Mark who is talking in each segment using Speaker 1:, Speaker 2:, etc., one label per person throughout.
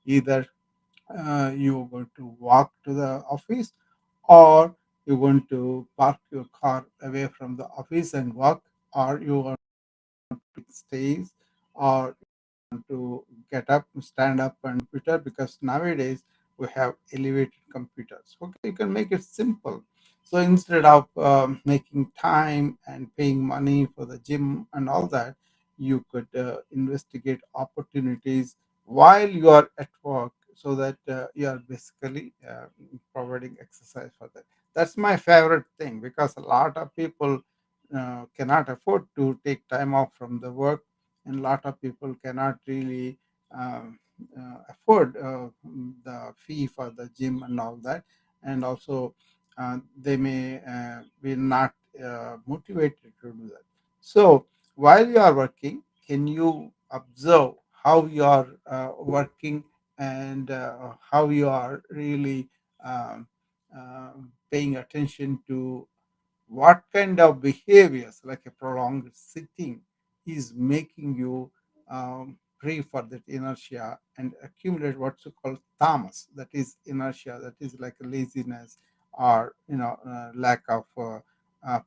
Speaker 1: Either you're going to walk to the office, or you're going to park your car away from the office and walk, or you want stays, or to get up, stand up, and computer, because nowadays we have elevated computers. Okay, you can make it simple. So instead of making time and paying money for the gym and all that, you could investigate opportunities while you are at work, so that you are basically providing exercise for that. That's my favorite thing, because a lot of people cannot afford to take time off from the work, and a lot of people cannot really afford the fee for the gym and all that, and also they may be not motivated to do that. So while you are working, can you observe how you are working, and how you are really um, paying attention to what kind of behaviors, like a prolonged sitting, is making you pray for that inertia and accumulate what's called tamas, that is inertia, that is like a laziness, or lack of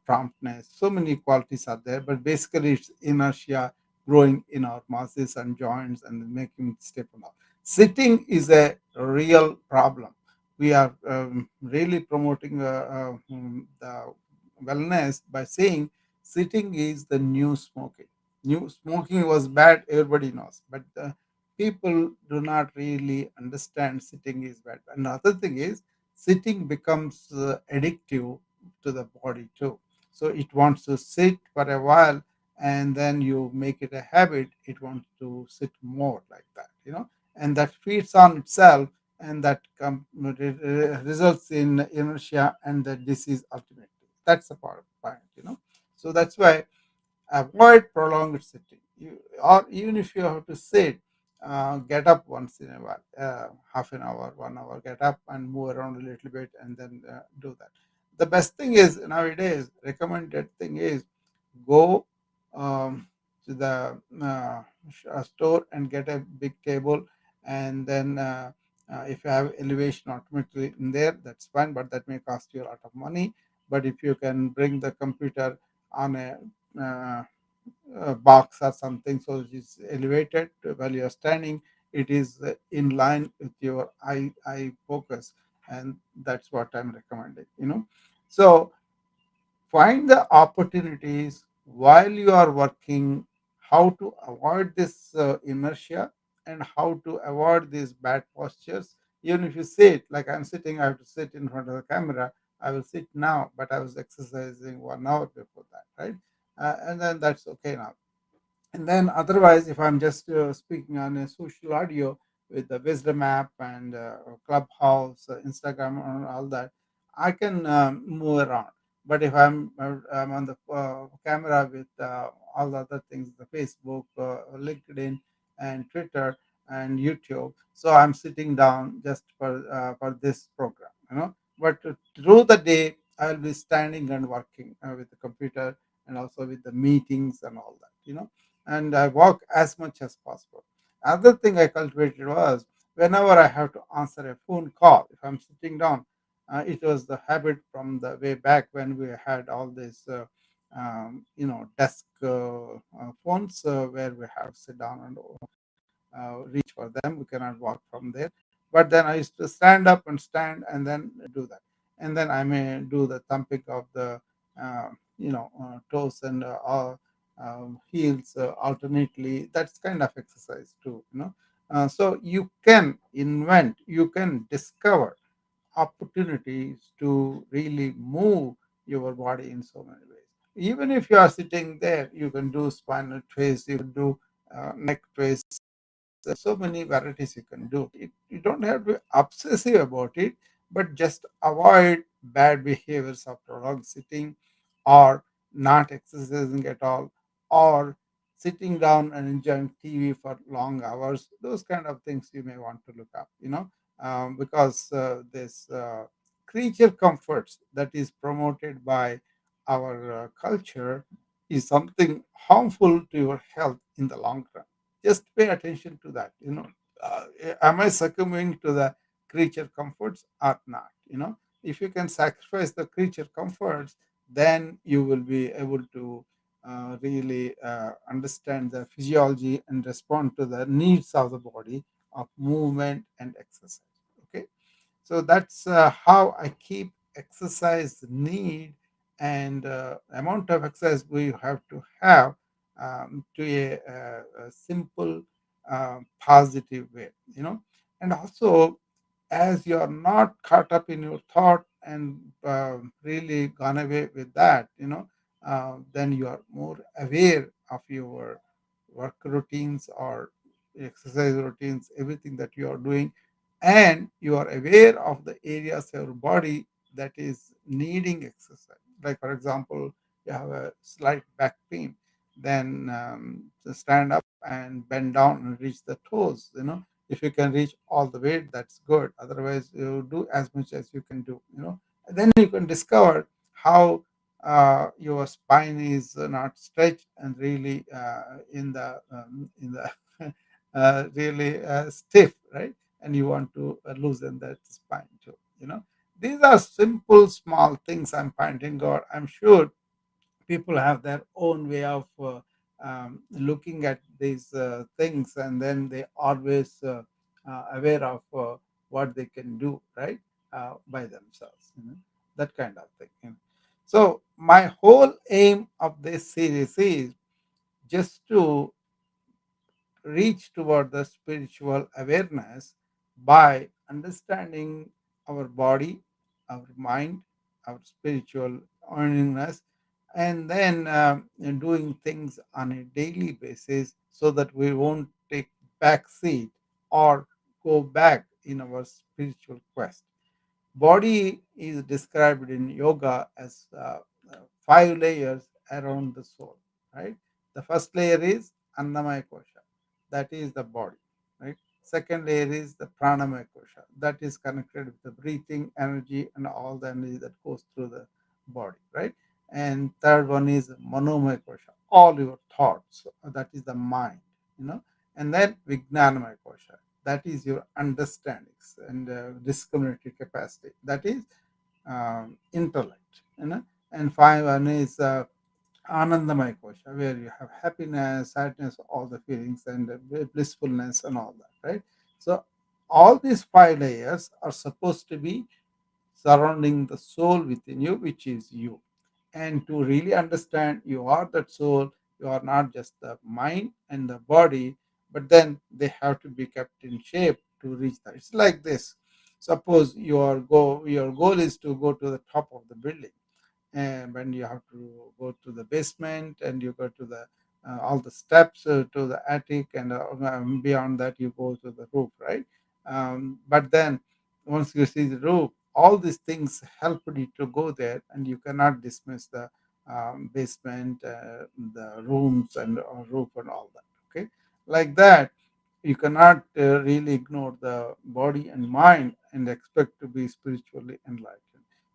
Speaker 1: promptness. So many qualities are there, but basically it's inertia growing in our muscles and joints and making step and all. Sitting is a real problem. We are really promoting the wellness by saying sitting is the new smoking. New smoking was bad, everybody knows, but the people do not really understand sitting is bad. Another thing is, sitting becomes addictive to the body too. So it wants to sit for a while, and then you make it a habit. It wants to sit more, like that, and that feeds on itself, and that results in inertia and the disease ultimately. That's the point. So that's why avoid prolonged sitting. Or even if you have to sit, get up once in a while, half an hour, 1 hour, get up and move around a little bit, and then do that. The best thing is, nowadays, recommended thing is, go to the store and get a big table, and then if you have elevation automatically in there, that's fine, but that may cost you a lot of money. But if you can bring the computer on a box or something, so it is elevated while you are standing, it is in line with your eye focus, and that's what I'm recommending. So find the opportunities while you are working, how to avoid this inertia, and how to avoid these bad postures. Even if you sit, like I'm sitting, I have to sit in front of the camera. I will sit now, but I was exercising 1 hour before that, right? And then that's okay now. And then otherwise, if I'm just speaking on a social audio with the Wisdom app and Clubhouse, Instagram, and all that, I can move around. But if I'm on the camera with all the other things, the Facebook, LinkedIn, and Twitter and YouTube, so I'm sitting down just for this program. But through the day, I'll be standing and working with the computer, and also with the meetings and all that. And I walk as much as possible. Other thing I cultivated was, whenever I have to answer a phone call, if I'm sitting down, it was the habit from the way back when we had all these, desk phones, where we have to sit down and reach for them. We cannot walk from there. But then I used to stand up and stand, and then do that. And then I may do the thumping of the toes and heels alternately. That's kind of exercise too. So you can invent, you can discover opportunities to really move your body in so many ways. Even if you are sitting there, you can do spinal twist, you can do neck twist. So many varieties you can do. You don't have to be obsessive about it, but just avoid bad behaviors of prolonged sitting, or not exercising at all, or sitting down and enjoying TV for long hours. Those kind of things you may want to look up, because this creature comforts that is promoted by our culture is something harmful to your health in the long run. Just pay attention to that. uh, am I succumbing to the creature comforts or not? If you can sacrifice the creature comforts, then you will be able to really understand the physiology and respond to the needs of the body of movement and exercise. Okay, so that's how I keep exercise need and amount of exercise we have to have to a simple positive way, and also as you are not caught up in your thought and really gone away with that, then you are more aware of your work routines or exercise routines, everything that you are doing, and you are aware of the areas of your body that is needing exercise. Like, for example, you have a slight back pain, then just stand up and bend down and reach the toes. If you can reach all the way, that's good. Otherwise, you do as much as you can do. And then you can discover how your spine is not stretched and really in the really stiff, right? And you want to loosen that spine too. These are simple small things I'm finding out. I'm sure people have their own way of looking at these things, and then they always aware of what they can do, right, by themselves, that kind of thing. So my whole aim of this series is just to reach toward the spiritual awareness by understanding our body, our mind, our spiritual awareness, and then doing things on a daily basis so that we won't take back seat or go back in our spiritual quest. Body is described in yoga as five layers around the soul, right? The first layer is Annamaya Kosha, that is the body, right? Second layer is the Pranamaya Kosha, that is connected with the breathing energy and all the energy that goes through the body, right? And third one is Manomaya Kosha, all your thoughts, that is the mind, you know. And then Vijnanamaya Kosha, that is your understandings and discriminatory capacity, that is intellect, and five one is Anandamaya Kosha, where you have happiness, sadness, all the feelings, and blissfulness, and all that, right? So, all these five layers are supposed to be surrounding the soul within you, which is you. And to really understand you are that soul, you are not just the mind and the body, but then they have to be kept in shape to reach that. It's like this. Suppose your goal is to go to the top of the building, and when you have to go to the basement and you go to the all the steps to the attic, and beyond that you go to the roof, right? But then once you see the roof, all these things help you to go there, and you cannot dismiss the basement, the rooms, and roof and all that. Okay, like that, you cannot really ignore the body and mind and expect to be spiritually enlightened.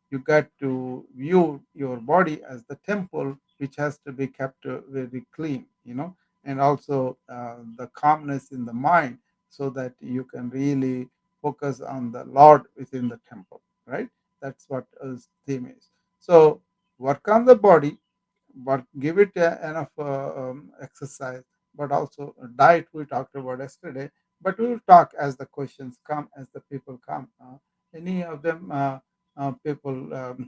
Speaker 1: You got to view your body as the temple, which has to be kept very clean, and also the calmness in the mind, so that you can really focus on the Lord within the temple, right? That's what his theme is. So work on the body, but give it enough exercise, but also diet we talked about yesterday. But we'll talk as the questions come, as the people come. Any of them people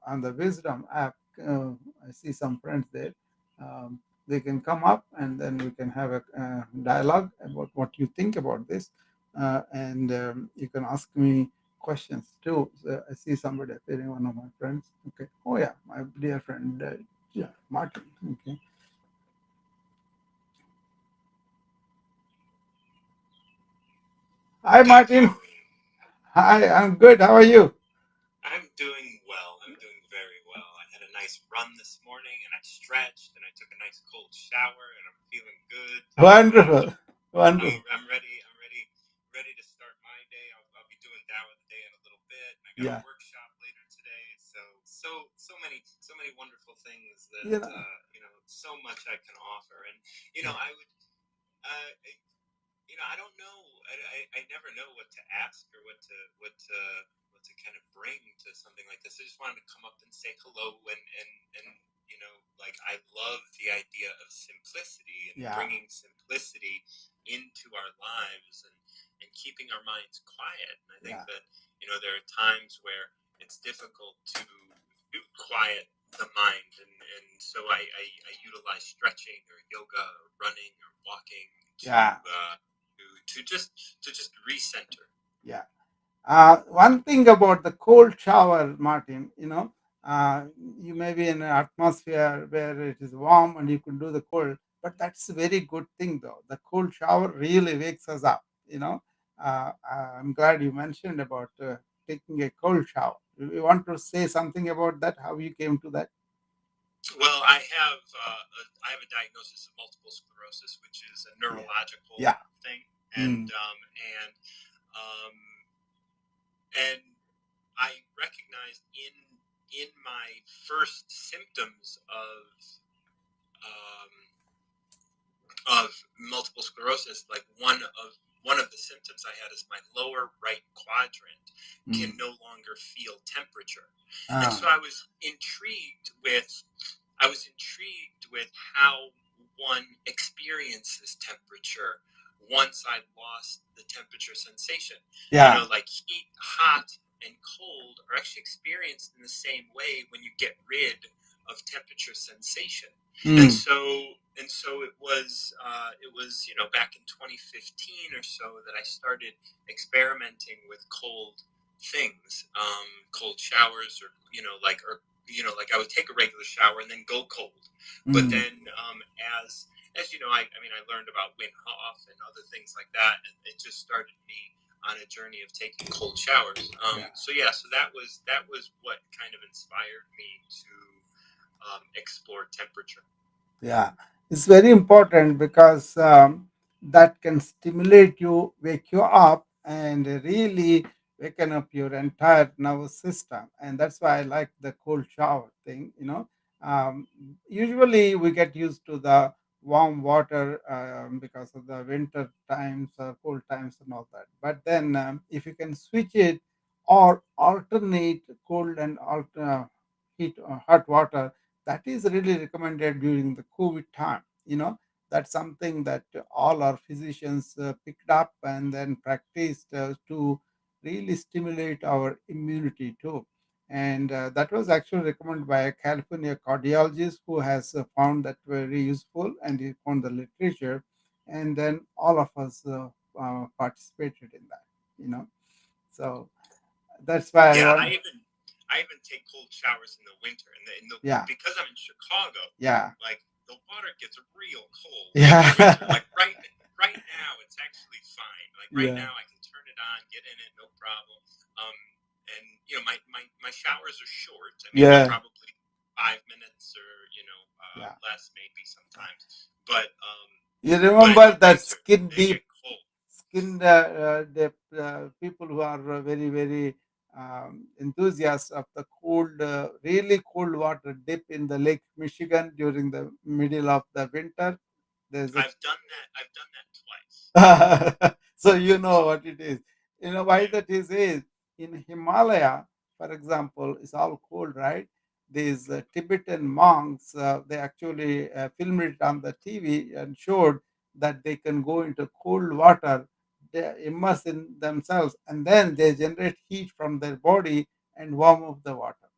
Speaker 1: on the Wisdom app, I see some friends there. Um, they can come up, and then we can have a dialogue about what you think about this. And you can ask me questions too. So I see somebody appearing, one of my friends. Okay. Oh, yeah, my dear friend, yeah, Martin. Okay. Hi, Martin. Hi, I'm good. How are you? Wonderful. Wonderful. Yeah. You know,
Speaker 2: I don't know. I never know what to ask or what to kind of bring to something like this. I just wanted to come up and say hello and like I love the idea of simplicity and
Speaker 1: Yeah,
Speaker 2: bringing simplicity into our lives and keeping our minds quiet. And I think
Speaker 1: yeah,
Speaker 2: that there are times where it's difficult to quiet the mind, and so I utilize stretching or yoga or running or walking to
Speaker 1: yeah,
Speaker 2: uh, to just recenter.
Speaker 1: yeah. One thing about the cold shower, Martin, uh, you may be in an atmosphere where it is warm and you can do the cold, but that's a very good thing though. The cold shower really wakes us up. I'm glad you mentioned about taking a cold shower. You want to say something about that? How you came to that?
Speaker 2: Well, I have a diagnosis of multiple sclerosis, which is a
Speaker 1: Yeah,
Speaker 2: neurological
Speaker 1: yeah,
Speaker 2: thing, and
Speaker 1: mm,
Speaker 2: um, and I recognized in my first symptoms um, of multiple sclerosis, like one of the symptoms I had is my lower right quadrant can
Speaker 1: mm,
Speaker 2: no longer feel temperature, and
Speaker 1: ah,
Speaker 2: so I was intrigued with how one experiences temperature once I lost the temperature sensation.
Speaker 1: yeah,
Speaker 2: Like heat, hot, and cold are actually experienced in the same way when you get rid of temperature sensation. And
Speaker 1: mm,
Speaker 2: so it was back in 2015 or so that I started experimenting with cold things, cold showers, or I would take a regular shower and then go cold. But
Speaker 1: mm,
Speaker 2: then, as you know, I learned about Wim Hof and other things like that, and it just started me on a journey of taking cold showers.
Speaker 1: yeah.
Speaker 2: So that was what kind of inspired me to explore temperature.
Speaker 1: Yeah, it's very important because that can stimulate you, wake you up, and really waken up your entire nervous system. And that's why I like the cold shower thing. Um, Usually we get used to the warm water because of the winter times or cold times and all that. But then if you can switch it or alternate cold and heat hot water, that is really recommended during the COVID time. That's something that all our physicians picked up and then practiced to really stimulate our immunity too. And that was actually recommended by a California cardiologist who has found that very useful, and he found the literature, and then all of us participated in that. You know, so that's why I
Speaker 2: Yeah,
Speaker 1: want.
Speaker 2: I even take cold showers in the winter, and
Speaker 1: Yeah,
Speaker 2: because I'm in Chicago,
Speaker 1: yeah,
Speaker 2: like the water gets real cold in the winter.
Speaker 1: yeah,
Speaker 2: Like right now, it's actually fine. Like right
Speaker 1: yeah,
Speaker 2: now, I can turn it on, get in it, no problem. Um, and my showers are short. I mean, they're
Speaker 1: yeah,
Speaker 2: probably 5 minutes or
Speaker 1: yeah.
Speaker 2: less maybe sometimes.
Speaker 1: You
Speaker 2: But in
Speaker 1: remember
Speaker 2: the
Speaker 1: that
Speaker 2: winter,
Speaker 1: skin
Speaker 2: they
Speaker 1: deep,
Speaker 2: get cold.
Speaker 1: skin depth, people who are very, very enthusiasts of the cold, really cold water dip in the Lake Michigan during the middle of the winter. There's a
Speaker 2: I've done that twice.
Speaker 1: so you know what it is. You know why
Speaker 2: Yeah.
Speaker 1: that is in Himalaya, for example, it's all cold, right? These Tibetan monks, they actually filmed it on the TV and showed that they can go into cold water, they immerse in themselves, and then they generate heat from their body and warm up the water.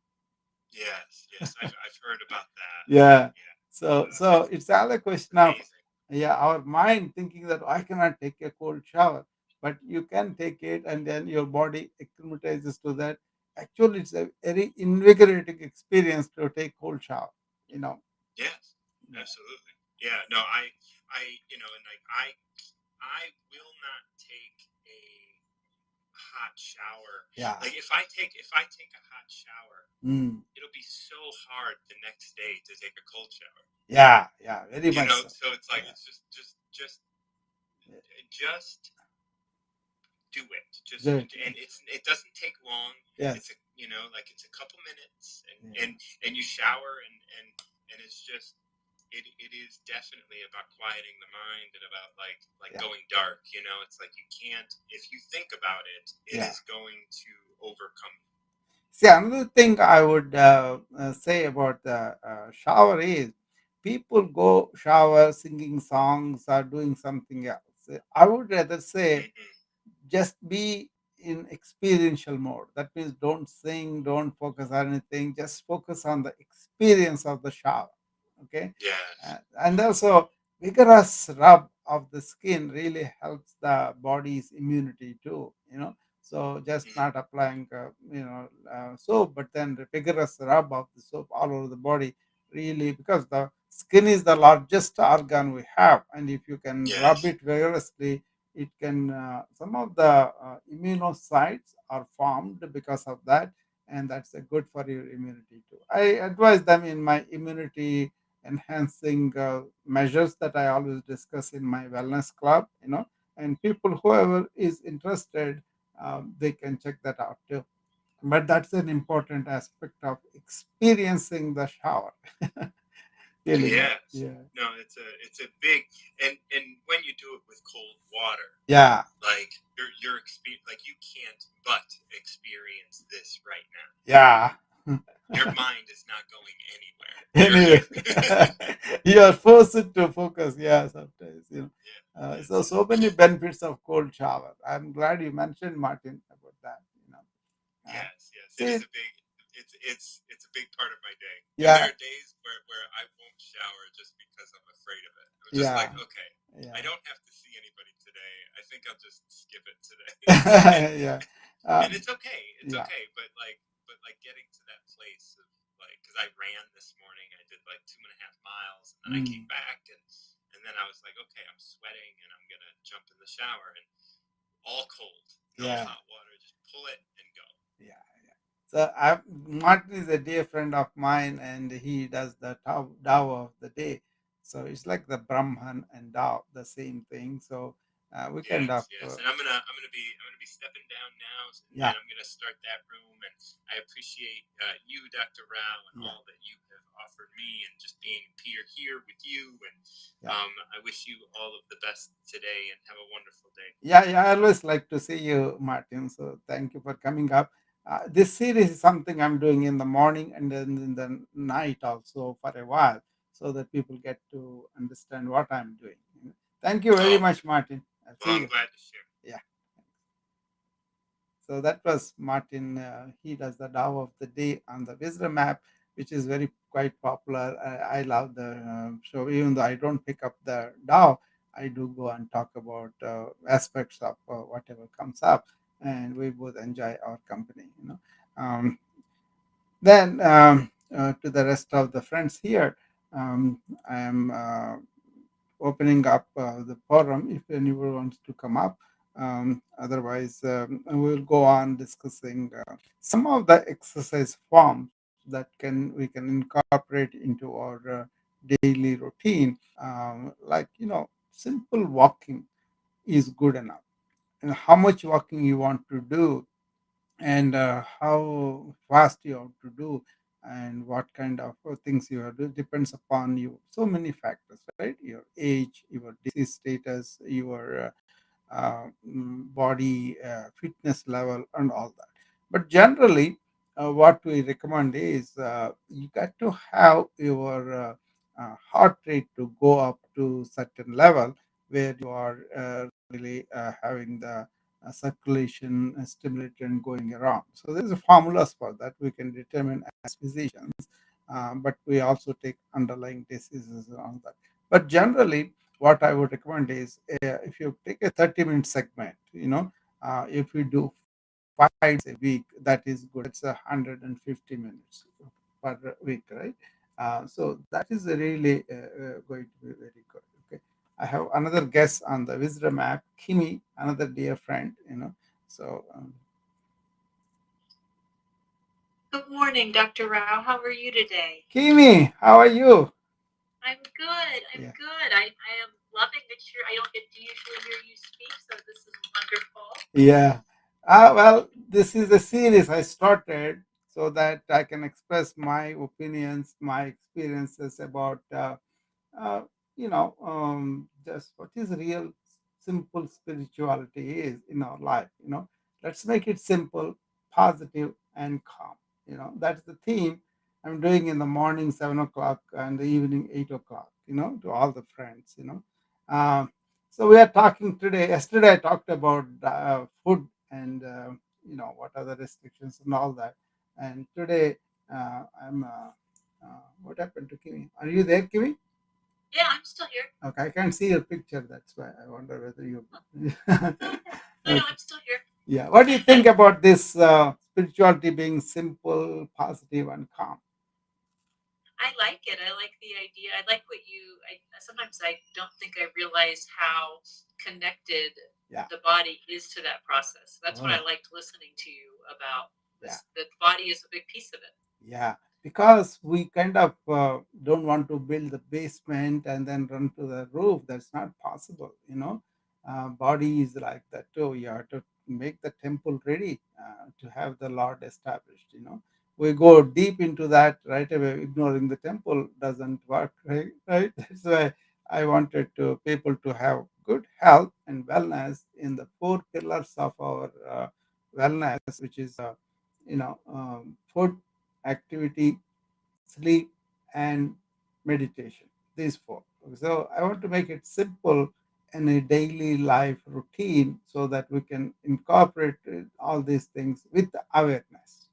Speaker 2: Yes, yes, I've heard about that.
Speaker 1: Yeah.
Speaker 2: Yeah,
Speaker 1: So it's all a
Speaker 2: it's
Speaker 1: question of,
Speaker 2: amazing.
Speaker 1: yeah, our mind thinking that I cannot take a cold shower, but you can take it, and then your body acclimatizes to that. Actually, it's a very invigorating experience to take cold shower. You know.
Speaker 2: Yes,
Speaker 1: Yeah.
Speaker 2: absolutely. Yeah, no, and like I will not take a hot shower.
Speaker 1: Yeah.
Speaker 2: Like if I take a hot shower,
Speaker 1: Mm.
Speaker 2: it'll be so hard the next day to take a cold shower.
Speaker 1: Yeah. Yeah. Very much so.
Speaker 2: So it's like
Speaker 1: Yeah.
Speaker 2: it's just do it. Just
Speaker 1: Exactly.
Speaker 2: and it doesn't take long. It's
Speaker 1: Yes.
Speaker 2: like it's a couple minutes, and
Speaker 1: Yeah.
Speaker 2: and and you shower, and it's just it is definitely about quieting the mind and about like
Speaker 1: Yeah,
Speaker 2: going dark. It's like you can't, if you think about it, it
Speaker 1: yeah.
Speaker 2: is going to overcome you.
Speaker 1: See, another thing I would say about the shower is people go shower singing songs or doing something else. I would rather say
Speaker 2: Hmm.
Speaker 1: just be in experiential mode. That means don't sing, don't focus on anything, just focus on the experience of the shower. Okay.
Speaker 2: Yes.
Speaker 1: And also, vigorous rub of the skin really helps the body's immunity too. So just
Speaker 2: Hmm.
Speaker 1: not applying, soap, but then the vigorous rub of the soap all over the body really, because the skin is the largest organ we have, and if you can rub
Speaker 2: Yes.
Speaker 1: it vigorously, it can some of the immunocytes are formed because of that, and that's a good for your immunity too. I advise them in my immunity enhancing measures that I always discuss in my wellness club, and people whoever is interested, they can check that out too. But that's an important aspect of experiencing the shower. Feeling it.
Speaker 2: Yes.
Speaker 1: Yeah.
Speaker 2: No, it's a big, and when you do it with cold water,
Speaker 1: Yeah.
Speaker 2: like like you can't but experience this right now.
Speaker 1: Yeah.
Speaker 2: Your mind is not going anywhere. You're
Speaker 1: Anyway, you are forced to focus. Yeah, sometimes.
Speaker 2: yeah,
Speaker 1: So
Speaker 2: yes,
Speaker 1: so
Speaker 2: yes.
Speaker 1: many benefits of cold shower. I'm glad you mentioned, Martin, about that.
Speaker 2: Yes, yes. It is
Speaker 1: See,
Speaker 2: a big, it's a big part of my day. And there
Speaker 1: yeah,
Speaker 2: are days where I won't shower just because I'm afraid of it. I'm just
Speaker 1: yeah,
Speaker 2: like, okay, I
Speaker 1: yeah,
Speaker 2: don't have to see anybody today. I think I'll just skip it today. and
Speaker 1: yeah,
Speaker 2: and it's okay. It's
Speaker 1: yeah.
Speaker 2: okay. But like getting to that place of like, because I ran this morning, I did like 2.5 miles, and then I came
Speaker 1: Mm,
Speaker 2: back, and then I was like, okay, I'm sweating, and I'm gonna jump in the shower, and all cold, no
Speaker 1: yeah,
Speaker 2: hot water, just pull it and go.
Speaker 1: yeah, yeah. So Martin is a dear friend of mine, and he does the Tao of the day. So it's like the Brahman and Tao, the same thing. So we kind of,
Speaker 2: Yes, yes, and I'm gonna be stepping down now, and
Speaker 1: yeah,
Speaker 2: I'm gonna start that room. And I appreciate you, Dr. Rao, and
Speaker 1: yeah,
Speaker 2: all that you have offered me, and just being here with you. And
Speaker 1: yeah.
Speaker 2: I wish you all of the best today, and have a wonderful day.
Speaker 1: Yeah, yeah, I always like to see you, Martin. So thank you for coming up. This series is something I'm doing in the morning and then in the night also for a while, so that people get to understand what I'm doing. Thank you very
Speaker 2: Oh,
Speaker 1: much, Martin. I'll
Speaker 2: well,
Speaker 1: see
Speaker 2: I'm
Speaker 1: you.
Speaker 2: glad to share.
Speaker 1: Yeah. So that was Martin. He does the Tao of the Day on the Wisdom app, which is very quite popular. I love the show. Even though I don't pick up the Tao, I do go and talk about aspects of whatever comes up, and we both enjoy our company. Um, then to the rest of the friends here, I am opening up the forum if anyone wants to come up. Otherwise, we'll go on discussing some of the exercise forms that can we can incorporate into our daily routine. Like simple walking is good enough, and how much walking you want to do, and how fast you have to do, and what kind of things you have to do depends upon you so many factors, right? Your age, your disease status, your body fitness level, and all that. But generally, what we recommend is you got to have your heart rate to go up to certain level where you are really having the circulation stimulated going around. So there's a formulas for that we can determine as physicians, but we also take underlying diseases and all that. But generally, what I would recommend is if you take a 30-minute segment, if you do 5 days a week, that is good. It's 150 minutes per week, right? So that is really going to be very good. Okay. I have another guest on the Wisdom app, Kimi, another dear friend, So,
Speaker 2: Good morning, Dr. Rao. How are you today?
Speaker 1: Kimi, how are you?
Speaker 2: I'm good. I'm
Speaker 1: Yeah.
Speaker 2: good. I am loving that I don't get to usually hear you speak, so this is wonderful.
Speaker 1: Yeah. Well, this is a series I started so that I can express my opinions, my experiences about uh, just what is real simple spirituality is in our life. Let's make it simple, positive, and calm. That's the theme I'm doing in the morning 7 o'clock and the evening 8 o'clock. To all the friends. Um, so we are talking today. Yesterday I talked about food and what are the restrictions and all that. And today I'm. What happened to Kimi? Are you there, Kimi?
Speaker 2: Yeah, I'm still here.
Speaker 1: Okay, I can't see your picture. That's why I wonder whether you.
Speaker 2: No, no,
Speaker 1: Okay.
Speaker 2: I'm still here.
Speaker 1: Yeah. What do you think about this spirituality being simple, positive, and calm?
Speaker 2: I like it. I like the idea. I like what you. Sometimes I don't think I realize how connected
Speaker 1: Yeah.
Speaker 2: the body is to that process. That's
Speaker 1: Oh,
Speaker 2: what I
Speaker 1: yeah.
Speaker 2: liked listening to you about.
Speaker 1: Yeah.
Speaker 2: This the body is a big piece of it.
Speaker 1: Yeah, because we kind of don't want to build the basement and then run to the roof. That's not possible. Body is like that too. You have to make the temple ready to have the Lord established. We go deep into that right away. Ignoring the temple doesn't work, right? Right. That's why I wanted to people to have good health and wellness in the four pillars of our wellness, which is food, activity, sleep, and meditation. These four. So I want to make it simple in a daily life routine so that we can incorporate all these things with awareness.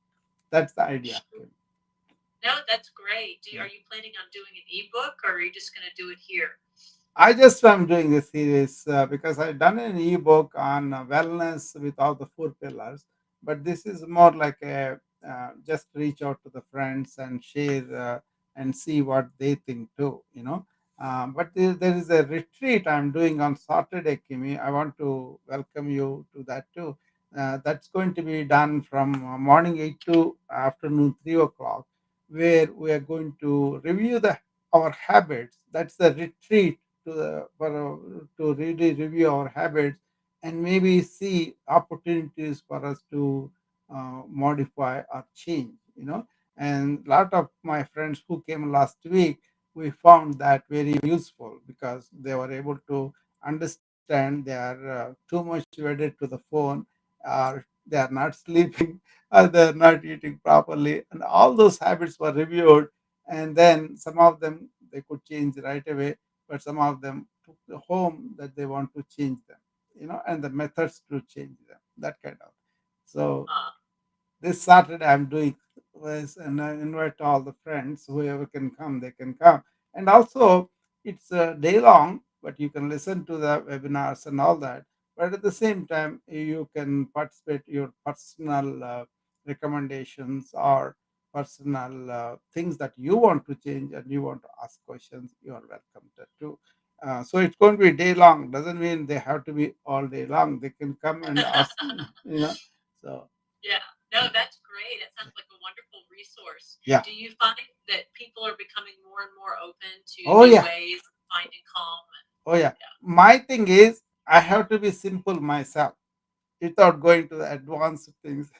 Speaker 1: That's the idea.
Speaker 2: No, that's great. Are
Speaker 1: Yeah.
Speaker 2: you planning on doing an ebook, or are you just going to do it here?
Speaker 1: I just am doing this series because I've done an ebook on wellness with all the four pillars, but this is more like a just reach out to the friends and share and see what they think too. But there is a retreat I'm doing on Saturday, Kimi. I want to welcome you to that too. That's going to be done from morning 8 to afternoon 3 o'clock, where we are going to review the our habits. That's the retreat to really review our habits and maybe see opportunities for us to modify or change. And a lot of my friends who came last week, we found that very useful because they were able to understand they are too much wedded to the phone, or they are not sleeping, or they are not eating properly, and all those habits were reviewed. And then some of them they could change right away, but some of them took the home that they want to change them, and the methods to change them, that kind of. So
Speaker 2: Uh,
Speaker 1: this Saturday I'm doing this, and I invite all the friends, whoever can come, they can come. And also, it's a day long, but you can listen to the webinars and all that. But at the same time, you can participate your personal recommendations or personal things that you want to change and you want to ask questions. You are welcome to too. So it's going to be day long. Doesn't mean they have to be all day long. They can come and ask. So
Speaker 2: yeah. No, that's great. It sounds like a wonderful resource.
Speaker 1: yeah.
Speaker 2: Do you find that people are becoming more and more open to
Speaker 1: Oh
Speaker 2: new
Speaker 1: yeah.
Speaker 2: ways of finding calm? And
Speaker 1: Oh yeah.
Speaker 2: yeah,
Speaker 1: My thing is I have to be simple myself without going to the advanced things.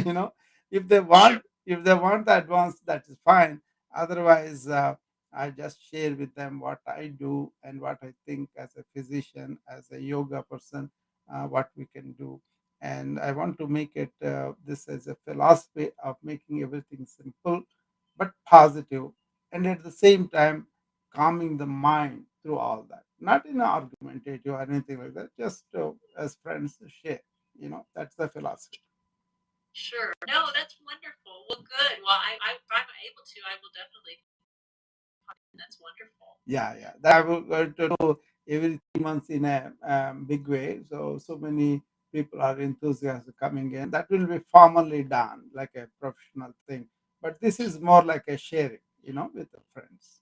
Speaker 1: you know, if they
Speaker 2: sure.
Speaker 1: want if they want the advanced, that is fine. Otherwise, I just share with them what I do and what I think as a physician, as a yoga person, what we can do. And I want to make it this as a philosophy of making everything simple but positive, and at the same time calming the mind through all that. Not in an argumentative or anything like that, just as friends share. That's the philosophy.
Speaker 2: Sure. No, that's wonderful. Well, good. Well, if I'm able to, I will definitely. That's wonderful.
Speaker 1: Yeah, yeah. That I will going to do every 3 months in a big way. So many people are enthusiastic coming in. That will be formally done, like a professional thing. But this is more like a sharing, with the friends.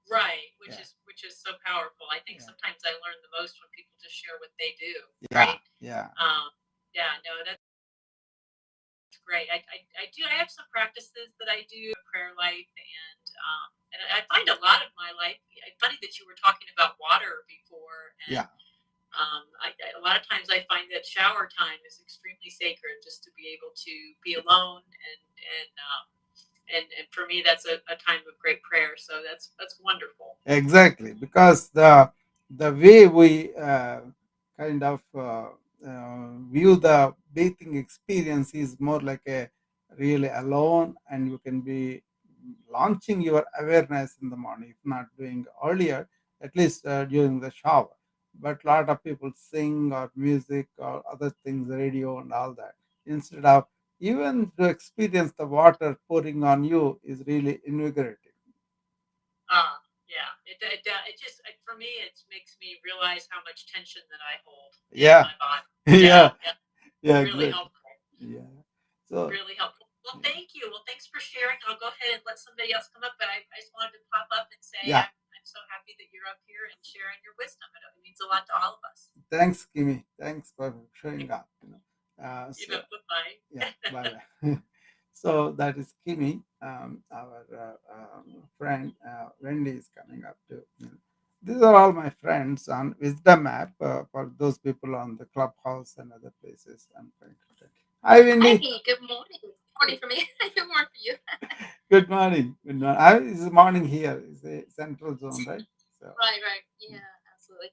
Speaker 2: Right,
Speaker 1: Yeah,
Speaker 2: which is so powerful. I think
Speaker 1: yeah,
Speaker 2: sometimes I learn the most when people just share what they do.
Speaker 1: yeah,
Speaker 2: Right.
Speaker 1: yeah,
Speaker 2: Yeah. No, that's great. I do. I have some practices that I do prayer life, and I find a lot of my life. Funny that you were talking about water before, and
Speaker 1: yeah.
Speaker 2: a lot of times I find that shower time is extremely sacred, just to be able to be alone and And for me, that's a time of great prayer. So that's wonderful.
Speaker 1: Exactly, because the way we kind of view the bathing experience is more like a really alone, and you can be launching your awareness in the morning, if not doing earlier, at least during the shower. But a lot of people sing or music or other things, radio and all that, instead of even to experience the water pouring on you is really invigorating.
Speaker 2: Yeah, it just for me it makes me realize how much tension that I hold in
Speaker 1: Yeah.
Speaker 2: my body.
Speaker 1: Yeah.
Speaker 2: Yeah, yeah,
Speaker 1: Yeah,
Speaker 2: really
Speaker 1: exactly.
Speaker 2: helpful.
Speaker 1: Yeah. So,
Speaker 2: Really helpful. Well,
Speaker 1: yeah.
Speaker 2: thank you. Well, thanks for sharing. I'll go ahead and let somebody else come up, but I just wanted to pop up and say
Speaker 1: Yeah.
Speaker 2: I'm so happy that you're up here and sharing your wisdom. It means a lot to all of us.
Speaker 1: Thanks, Kimi. Thanks for showing up.
Speaker 2: You
Speaker 1: So
Speaker 2: know, bye.
Speaker 1: yeah, bye bye. So that is Kimi. Our friend Wendy is coming up too. These are all my friends on Wisdom app for those people on the clubhouse and other places. I'm trying to tell. Hi,
Speaker 2: Hi,
Speaker 1: Wendy.
Speaker 2: good morning. Morning for me. Good morning for you.
Speaker 1: Good morning. Good morning. It's morning here. It's a central zone, right? So
Speaker 2: Right, right. Yeah, absolutely.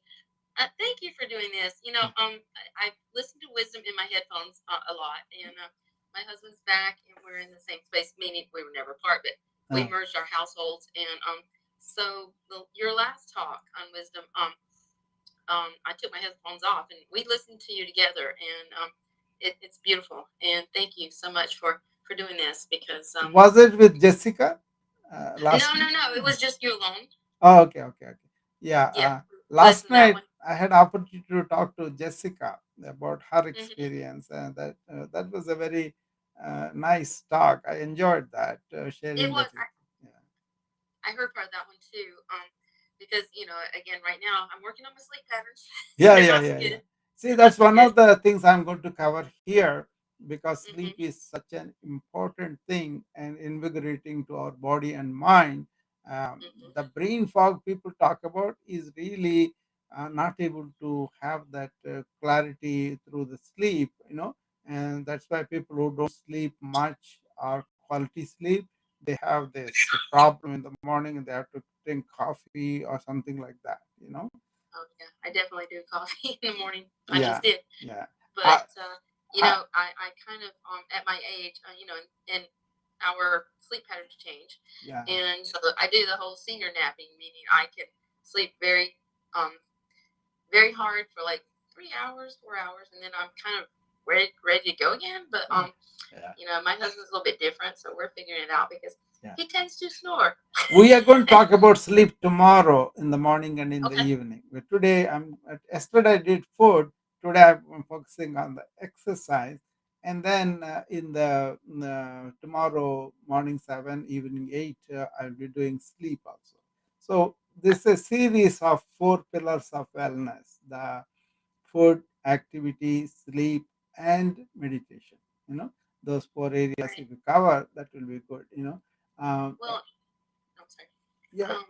Speaker 2: Thank you for doing this. I listen to wisdom in my headphones a lot, and my husband's back, and we're in the same space. Meaning we were never apart, but we
Speaker 1: uh,
Speaker 2: merged our households, and so your last talk on wisdom, I took my headphones off, and we listened to you together, and it's beautiful. And thank you so much for doing this because
Speaker 1: was it with Jessica last
Speaker 2: no,
Speaker 1: night?
Speaker 2: no, no, it was just you alone.
Speaker 1: Oh, okay, okay, okay. Yeah.
Speaker 2: Yeah,
Speaker 1: Last
Speaker 2: listen to that
Speaker 1: night
Speaker 2: one.
Speaker 1: I had opportunity to talk to Jessica about her
Speaker 2: Hmm.
Speaker 1: experience, and that was a very nice talk. I enjoyed that
Speaker 2: It
Speaker 1: sharing
Speaker 2: was.
Speaker 1: that with. Yeah.
Speaker 2: I heard part of that one too. Because again, right now I'm working on my sleep patterns.
Speaker 1: Yeah,
Speaker 2: They're
Speaker 1: yeah,
Speaker 2: not so
Speaker 1: yeah,
Speaker 2: good.
Speaker 1: yeah. See,
Speaker 2: They're not
Speaker 1: that's
Speaker 2: so
Speaker 1: one
Speaker 2: good.
Speaker 1: of the things I'm going to cover here because sleep
Speaker 2: Hmm.
Speaker 1: is such an important thing and invigorating to our body and mind. The
Speaker 2: Hmm.
Speaker 1: brain fog people talk about is really not able to have that clarity through the sleep, and that's why people who don't sleep much or quality sleep, they have this problem in the morning and they have to drink coffee or something like that.
Speaker 2: Oh yeah, I definitely do coffee in the morning. I just
Speaker 1: Yeah,
Speaker 2: did,
Speaker 1: yeah. I,
Speaker 2: but
Speaker 1: I,
Speaker 2: I kind of at my age, and our sleep patterns change,
Speaker 1: yeah.
Speaker 2: and so I do the whole senior napping, meaning I can sleep um very hard for like 3 hours, 4 hours, and then I'm kind of ready to go again. But
Speaker 1: Yeah,
Speaker 2: my husband's a little bit different, so we're figuring it out because
Speaker 1: yeah.
Speaker 2: he tends to snore.
Speaker 1: We are going to talk about sleep tomorrow in the morning and in the
Speaker 2: Okay.
Speaker 1: evening. But today, yesterday I did food. Today I'm focusing on the exercise, and then in the tomorrow morning 7, evening 8, I'll be doing sleep also. So this is a series of 4 pillars of wellness: the food, activity, sleep, and meditation. You know, those 4 areas
Speaker 2: Right.
Speaker 1: if you cover, that will be good. Um, uh,
Speaker 2: Well, I'm sorry.
Speaker 1: yeah,
Speaker 2: Um,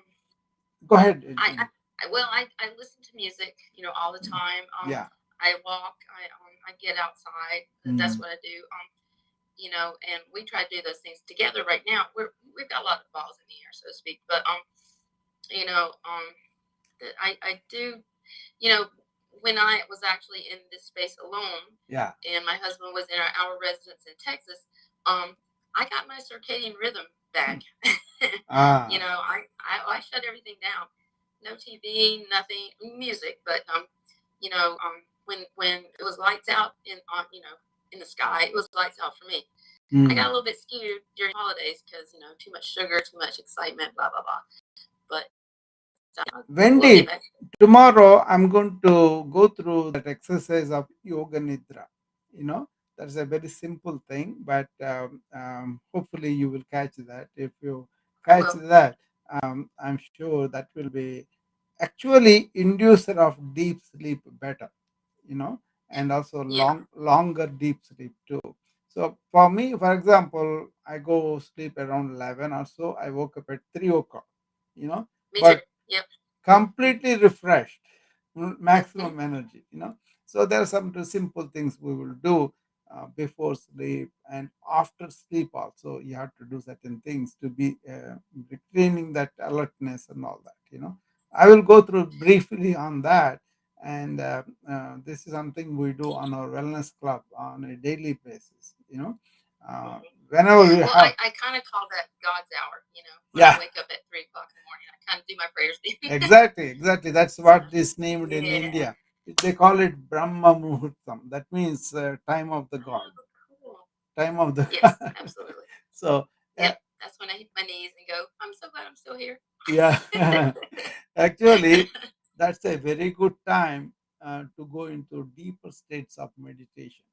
Speaker 1: go ahead.
Speaker 2: I listen to music, all the time.
Speaker 1: Yeah.
Speaker 2: I walk. I get outside. That's
Speaker 1: Mm,
Speaker 2: what I do. And we try to do those things together. Right now, we've got a lot of balls in the air, so to speak. But you know, I do. You know, when I was actually in this space alone,
Speaker 1: yeah.
Speaker 2: and my husband was in our residence in Texas, um, I got my circadian rhythm back.
Speaker 1: Ah.
Speaker 2: I shut everything down. No TV, nothing, music, but when it was lights out in the sky, it was lights out for me. I got
Speaker 1: Mm.
Speaker 2: a little bit skewed during holidays because too much sugar, too much excitement, blah blah blah. But we'll get
Speaker 1: Wendy,
Speaker 2: back.
Speaker 1: tomorrow I'm going to go through that exercise of yoga nidra. You know, that's a very simple thing, but hopefully you will catch that. If you
Speaker 2: I
Speaker 1: catch
Speaker 2: will.
Speaker 1: that, I'm sure that will be actually inducer of deep sleep better. And also
Speaker 2: Yeah,
Speaker 1: longer deep sleep too. So for me, for example, I go sleep around 11 or so. I woke up at 3 o'clock. You know,
Speaker 2: me too.
Speaker 1: but
Speaker 2: Yep.
Speaker 1: completely refreshed,
Speaker 2: Mm-hmm.
Speaker 1: maximum energy. So there are some two simple things we will do. before sleep and after sleep also. You have to do certain things to be retaining that alertness and all that. I will go through briefly on that. And this is something we do on our wellness club on a daily basis. uh,
Speaker 2: Mhm.
Speaker 1: Whenever we
Speaker 2: Well,
Speaker 1: have.
Speaker 2: I kind of call that God's hour. When I
Speaker 1: Yeah.
Speaker 2: wake up at 3 o'clock in the morning, I kind of do my prayers then.
Speaker 1: Exactly. That's
Speaker 2: So,
Speaker 1: what is named in
Speaker 2: yeah.
Speaker 1: India. They call it Brahma Muhurtam. That means time of the god.
Speaker 2: Oh, cool.
Speaker 1: Time of the
Speaker 2: Yes,
Speaker 1: god.
Speaker 2: absolutely.
Speaker 1: So,
Speaker 2: Yep. That's when I hit my knees and go, I'm so glad I'm still here.
Speaker 1: yeah. Actually, that's a very good time to go into deeper states of meditation.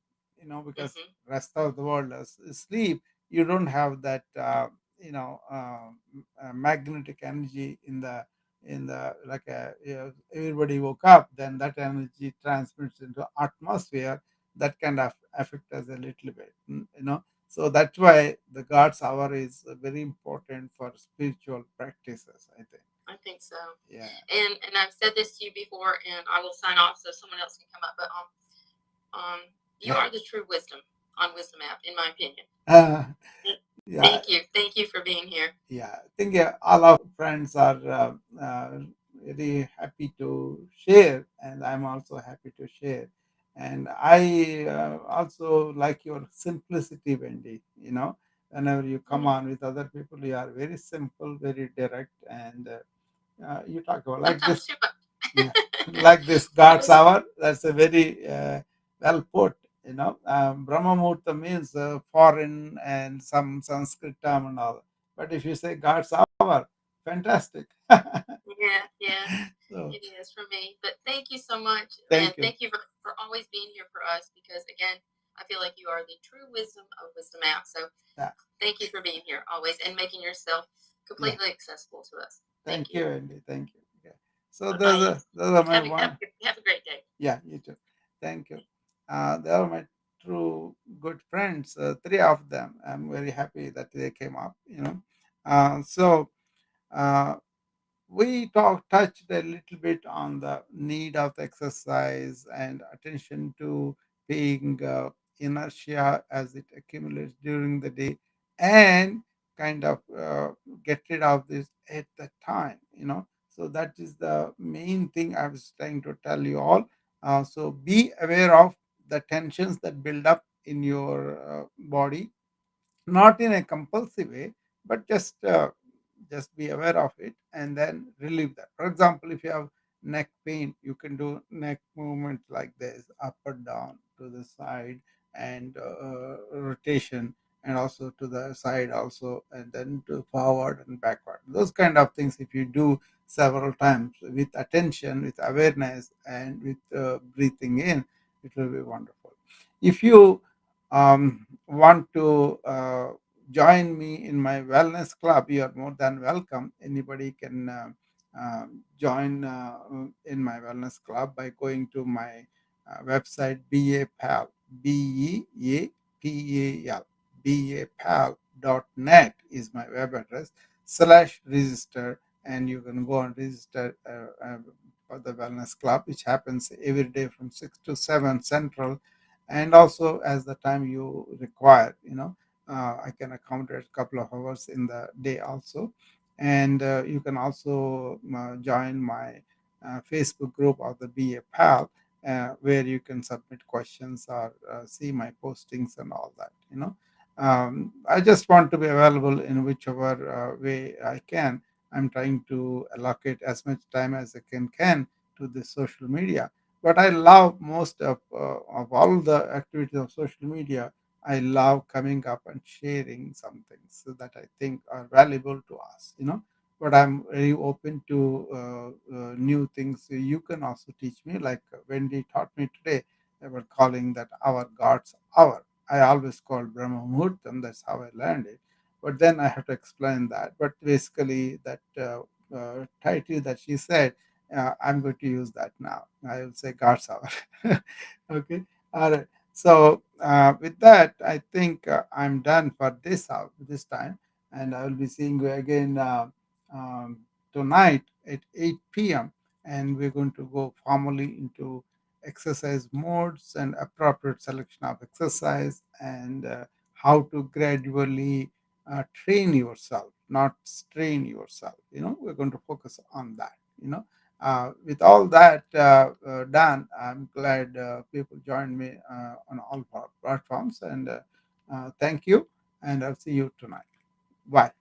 Speaker 1: Because
Speaker 2: Hmm.
Speaker 1: rest of the world is sleep. You don't have that magnetic energy in the like everybody woke up, then that energy transmits into atmosphere. That kind of affect us a little bit. So that's why the God's hour is very important for spiritual practices, I think.
Speaker 2: I think so.
Speaker 1: Yeah.
Speaker 2: And I've said this to you before, and I will sign off so someone else can come up. But you
Speaker 1: Yeah.
Speaker 2: are the true wisdom on Wisdom app, in my opinion.
Speaker 1: Uh, yeah.
Speaker 2: Thank you for being here.
Speaker 1: Yeah. I think all our friends are very happy to share, and I'm also happy to share. And I also like your simplicity, Wendy. Whenever you come
Speaker 2: Mhm.
Speaker 1: on with other people, you are very simple, very direct, and you talk about like
Speaker 2: Sometimes
Speaker 1: this.
Speaker 2: too much.
Speaker 1: Yeah, like this
Speaker 2: I
Speaker 1: God's
Speaker 2: was.
Speaker 1: hour. That's a very well put. Brahma Muhurta means foreign and some Sanskrit term and all. But if you say God's hour, fantastic.
Speaker 2: Yeah, yeah,
Speaker 1: So
Speaker 2: it is for me. But thank you so much, and
Speaker 1: thank you.
Speaker 2: thank you for always being here for us. Because again, I feel like you are the true wisdom of Wisdom app. So
Speaker 1: Yeah,
Speaker 2: thank you for being here always and making yourself
Speaker 1: yeah.
Speaker 2: completely accessible to us. Thank
Speaker 1: Thank
Speaker 2: you.
Speaker 1: you, Andy. Thank you. Okay. So
Speaker 2: Bye bye.
Speaker 1: those are my one.
Speaker 2: Have a great day.
Speaker 1: Yeah, you too. Thank you. They are my true good friends. Three of them. I'm very happy that they came up. So. Uh, we touched a little bit on the need of exercise and attention to being inertia as it accumulates during the day, and kind of get rid of this at the time. So that is the main thing I was trying to tell you all. So be aware of the tensions that build up in your body, not in a compulsive way, but just be aware of it and then relieve that. For example, if you have neck pain, you can do neck movements like this, up or down, to the side, and rotation, and also to the side also, and then to forward and backward. Those kind of things, if you do several times with attention, with awareness, and with breathing in, it will be wonderful. If you want to join me in my wellness club, you are more than welcome. Anybody can join in my wellness club by going to my website, BAPAL, BEAPAL, BAPAL.net is my web address, /register, and you can go and register for the wellness club, which happens every day from 6 to 7 Central, and also as the time you require. I can accommodate a couple of hours in the day also. And you can also join my Facebook group of the BA Pal, where you can submit questions or see my postings and all that. I just want to be available in whichever way I can. I'm trying to allocate as much time as I can to the social media. But I love most of all the activities of social media. I love coming up and sharing some things that I think are valuable to us. But I'm very open to new things. You can also teach me, like Wendy taught me today. They were calling that our God's hour. I always called Brahma Muhurtam. That's how I learned it. But then I have to explain that. But basically, that title that she said, I'm going to use that now. I will say God's hour. Okay. All right. So with that, I think I'm done for this hour, this time, and I will be seeing you again um, tonight at 8 p.m. And we're going to go formally into exercise modes and appropriate selection of exercise, and how to gradually train yourself, not strain yourself. We're going to focus on that. With all that done, I'm glad people joined me on all platforms, and thank you, and I'll see you tonight. Bye.